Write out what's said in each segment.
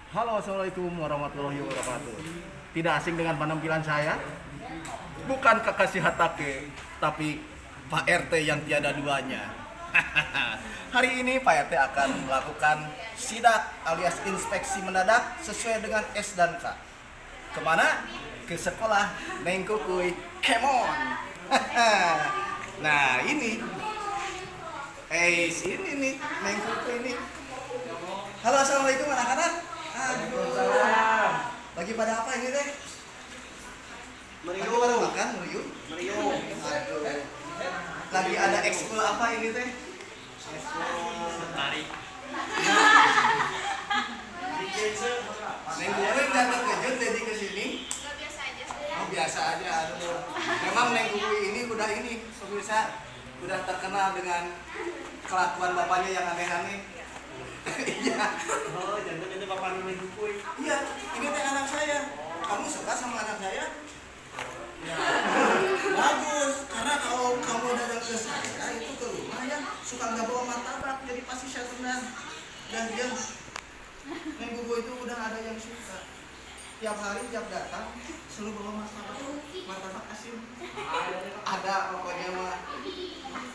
Halo, assalamualaikum warahmatullahi wabarakatuh. Tidak asing dengan penampilan saya, bukan Kakashi Hatake, tapi Pak RT yang tiada duanya. Hari ini Pak RT akan melakukan sidak alias inspeksi mendadak sesuai dengan S dan K. Kemana? Ke sekolah Neng Kukuy Kemon. Nah ini, sini nih Neng Kukuy ini. Halo, assalamualaikum anak-anak. Aduh, lagi pada apa ini teh? Lagi pada makan, meriuk? Meriuk. Aduh. Lagi ada ekskul apa ini teh? Ekskul tarik. Neng Kukuy nggak terkejut jadi kesini? Biasa aja saya. Oh biasa aja. Aduh. Memang Neng Kukuy ini pemirsa udah terkenal dengan kelakuan bapaknya yang aneh-aneh. Iya. Oh, jangan itu bapak Neng Kukuy. Iya, ini teh anak saya. Kamu suka sama anak saya? Ya, bagus. Karena kalau kamu datang ke saya itu ke rumah ya suka nggak bawa martabak, jadi pasti saya tenang. Dan dia Neng Kukuy itu udah ada yang suka. Tiap hari tiap datang selalu bawa martabak asin. Ada pokoknya mah.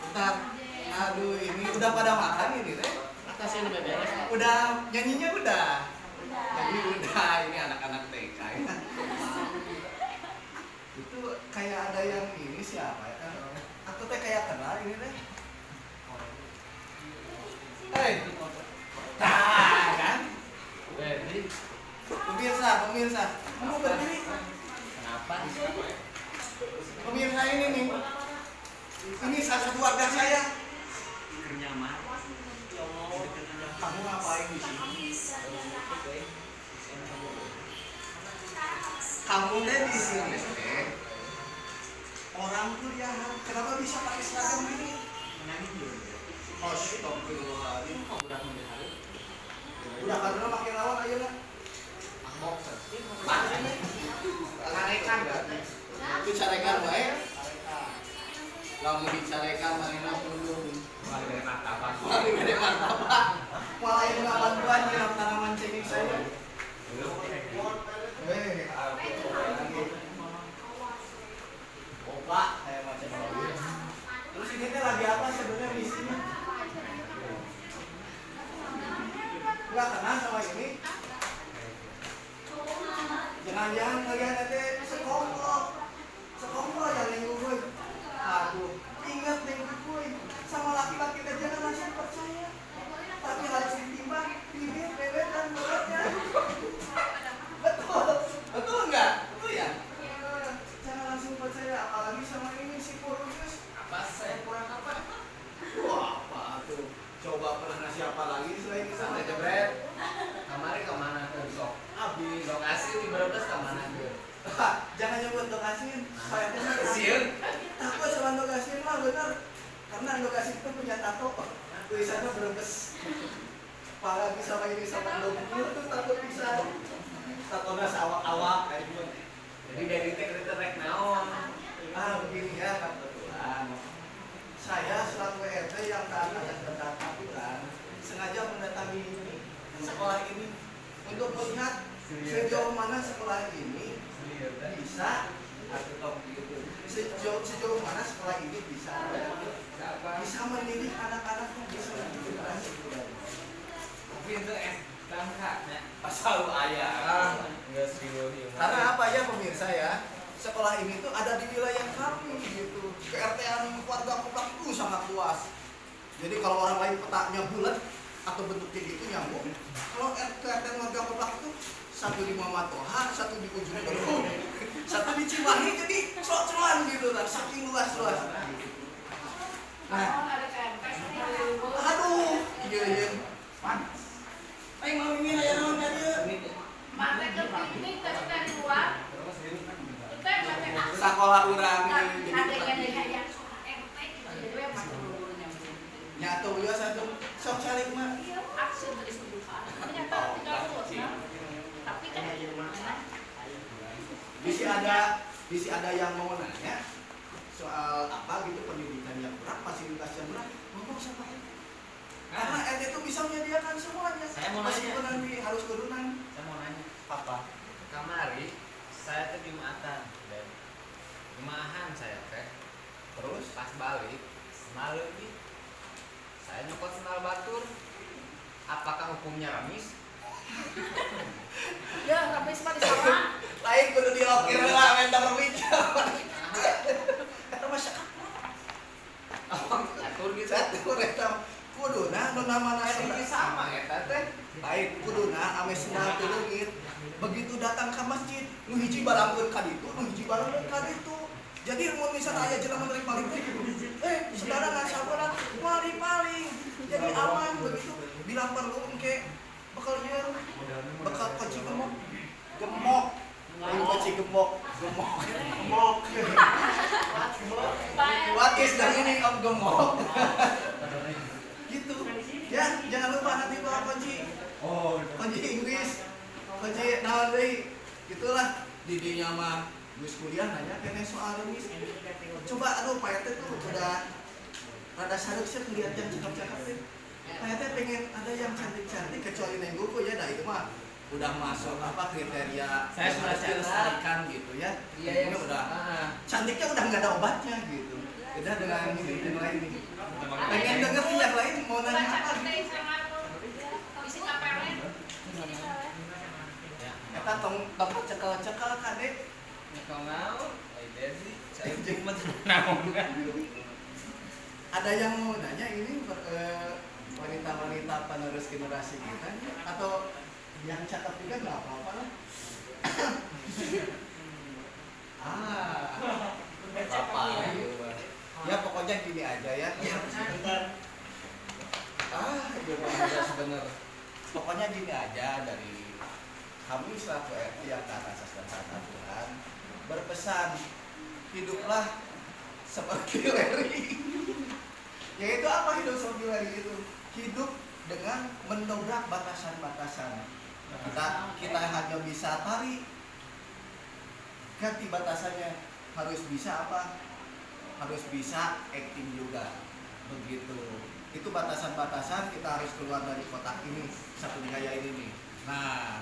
Bentar. Aduh, ini udah pada makan ini teh. Atasnya udah beres. Udah nyanyinya udah. Jadi udah ini anak-anak TK ya. Itu kayak ada yang ini siapa ya? Aku teh kayak kenal ini teh. Nah kan? Pemirsa, kamu berdiri. Kenapa? Pemirsa ini nih. Ini salah satu warga saya. Nyaman. Kamu ngapain di sini? Kamu deh di sini. Orang kuliahan, kenapa bisa pakai seragam ini? Astagfirullahaladzim, kok udah mendengar? Udah karena makin lawan aja lah. Boxer. Carekan enggak? Bicarekan baik. Lamun bicarekan marina dulu. Mari gede martabak. Malah yang nggak bantuan nyiram tanaman cengkeh saya. Opa, saya macam apa? Terus ini teh lagi apa sebenarnya misinya? Nggak kenal sama ini? Jangan-jangan kalian nanti sekongkol yang Neng Kukuy. Aduh, ingat Neng Kukuy, sama laki-laki teh jangan langsung percaya. Tapi harus ditimbang bibir, bebek, dan mulutnya. Betul enggak? Betul ya? Jangan langsung percaya, apalagi sama ini si Kurus. Apa saya kurang apa? Wah, apa tuh? Coba pernah ngasih apa lagi selain itu? Santai jebret. Kemarin kemana tuh sok? Habis. Lokasi di Brebes kemana tuh? Jangan nyebut lokasin. Saya benar. Siun. Takut sama lokasin mah benar. Karena lokasin itu punya tato. Tulisannya Brebes. Apalagi sama ini sama logo tuh takut bisa. Tatonya awak-awak kayak gitu. Jadi dari kita rek naon. Begini ya kebetulan. Saya selaku RT yang taat atas aturan sengaja mendatangi ini sekolah ini untuk melihat sejauh mana sekolah ini bisa sejauh mana sekolah ini bisa mendidik anak-anaknya bisa mendidik Tapi itu bangkanya. pasal ayah. Enggak serius. Karena apa ya pemirsa ya, sekolah ini tuh ada di wilayah kami gitu. PRT-an warga Kuplak itu sangat luas. Jadi kalau orang lain petaknya bulat atau bentuknya gitu nyambung, kalau PRT-an warga Kuplak itu satu di Muhammad Toha, satu di ujung Berung, satu di Cimahi, jadi celan gitu lah, saking luas-luas. Nah, aduh, iya, panas. Ayo mau ini aja naon tadi. Sekolah urang nyatu ya satu sok calik mah. Bisi ada yang mau nanya soal apa gitu pendidikan yang kurang, fasilitas yang kurang, ngomong sama RT. Karena RT itu bisa menyediakan semuanya. Saya mau meskipun nanya. nanti harus turunan. Saya mau saya tuh Jumatan dan Jumahan saya teh. Terus Pas balik semalam nih saya nyokot sendal batur. Apakah hukumnya remis? Ya, tapi mah disama. lain kudu dilokir lah mentor wica. Eta mah syak. Atur gitu. Satu eta kuduna nu namana Ini sama eta teh. lain kuduna ame sendal teu leungit. Begitu datang ke masjid, nu hiji balangkeun ka ditu, nu hiji balangkeun ka ditu. Jadi mun misalnya aya jelema dari paling sedarangan sabola mari paling. Jadi aman begitu. Bila perlu engke bakal ieu bakal kunci gemok. Gemok. Lain kunci gemok. Gemok. What is the meaning of gemok? Gitu. Ya, jangan lupa nanti bawa kunci. Oh, Kunci Inggris. Kunci naon deui. Gitulah didinya mah geus kuliah nanya kene soal remis. Coba aduh Pak RT tuh udah rada sarek sih ngeliat yang cakep-cakep teh. Pak RT pengen ada yang cantik-cantik kecuali neng buku ya dah itu mah udah masuk apa kriteria Saya yang sudah harus catat. dilestarikan gitu ya. iya Ini udah cantiknya udah nggak ada obatnya gitu. Beda dengan yang lain nih. Pengen denger yang lain mau nanya apa? Isi kapelet. Eta tong cekel-cekel kadek. Kau mau? Desi, saya cuma naon kan. Ada yang mau nanya ini wanita-wanita penerus generasi kita atau yang cakep juga nggak apa-apa lah. Apa? Ya pokoknya gini aja ya. Sebenarnya. Pokoknya gini aja dari kami selaku RT yang taat asas dan taat aturan berpesan hiduplah seperti Larry. Yaitu apa hidup seperti Larry itu? Hidup dengan mendobrak batasan-batasan. Kita hanya bisa tarik, ganti batasannya harus bisa apa? Harus bisa acting juga, begitu. Itu batasan-batasan kita harus keluar dari kotak ini, satu gaya ini nih. Nah,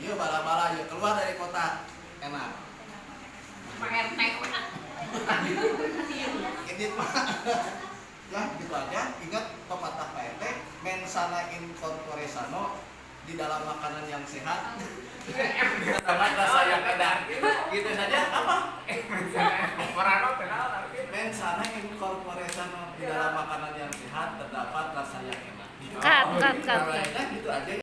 yuk bala-bala yuk keluar dari kotak, enak. Pak RT. Ini mah, ya gitu aja. Ingat pepatah Pak RT, mensana in corpore sano, di dalam makanan yang sehat. Dapat rasa yang enak. Gitu saja. Apa? Mensana in corpore sano, di dalam makanan yang sehat terdapat rasa yang enak. Cut. Gitu aja.